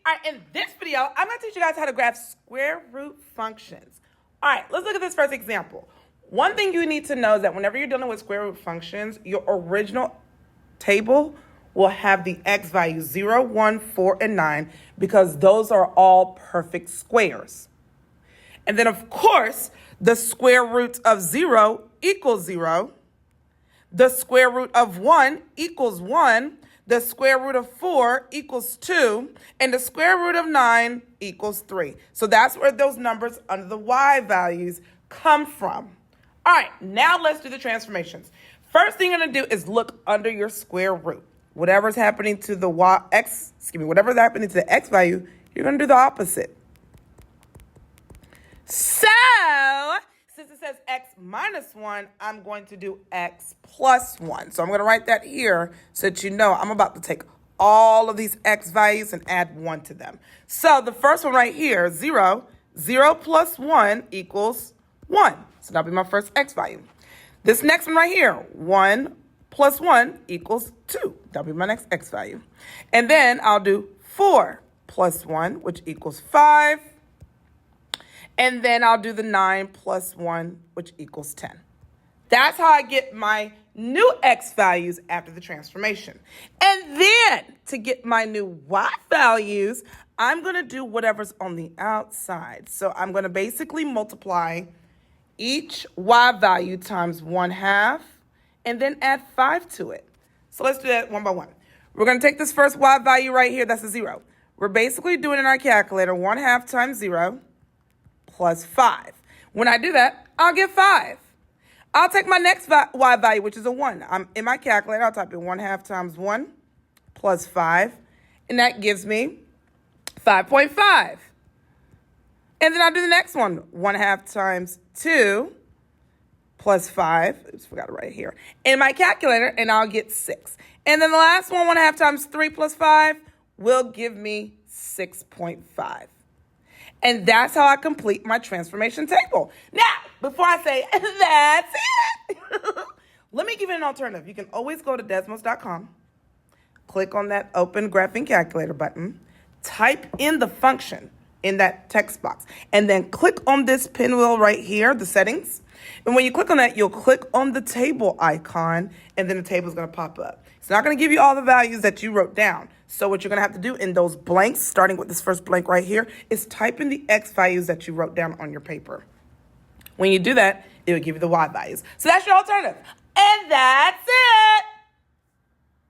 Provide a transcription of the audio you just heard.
All right, in this video, I'm going to teach you guys how to graph square root functions. All right, let's look at this first example. One thing you need to know is that whenever you're dealing with square root functions, your original table will have the x values 0, 1, 4, and 9 because those are all perfect squares. And then, of course, the square root of 0 equals 0. The square root of 1 equals 1. The square root of 4 equals 2, and the square root of 9 equals 3. So that's where those numbers under the y values come from. All right, now let's do the transformations. First thing you're going to do is look under your square root. Whatever's happening to the whatever's happening to the x value, you're going to do the opposite. So, since it says x minus 1, I'm going to do x plus 1. So I'm going to write that here so that you know I'm about to take all of these x values and add 1 to them. So the first one right here, 0. 0 plus 1 equals 1. So that'll be my first x value. This next one right here, 1 plus 1 equals 2. That'll be my next x value. And then I'll do 4 plus 1, which equals 5. And then I'll do the 9 plus 1, which equals 10. That's how I get my new x values after the transformation. And then to get my new y values, I'm going to do whatever's on the outside. So I'm going to basically multiply each y value times 1/2 and then add 5 to it. So let's do that one by one. We're going to take this first y value right here. That's a 0. We're basically doing in our calculator 1/2 times 0. Plus 5. When I do that, I'll get 5. I'll take my next y value, which is a 1. I'm in my calculator. I'll type in 1/2 times 1 plus 5, and that gives me 5.5. And then I'll do the next one, 1/2 times 2 plus 5. Oops, forgot it right here. In my calculator, and I'll get 6. And then the last one, 1/2 times 3 plus 5, will give me 6.5. And that's how I complete my transformation table. Now, before I say, that's it, let me give you an alternative. You can always go to Desmos.com, click on that Open Graphing Calculator button, type in the function in that text box, and then click on this pinwheel right here, the settings. And when you click on that, you'll click on the table icon, and then the table is going to pop up. It's not going to give you all the values that you wrote down. So what you're going to have to do in those blanks, starting with this first blank right here, is type in the x values that you wrote down on your paper. When you do that, it will give you the y values. So that's your alternative. And that's it.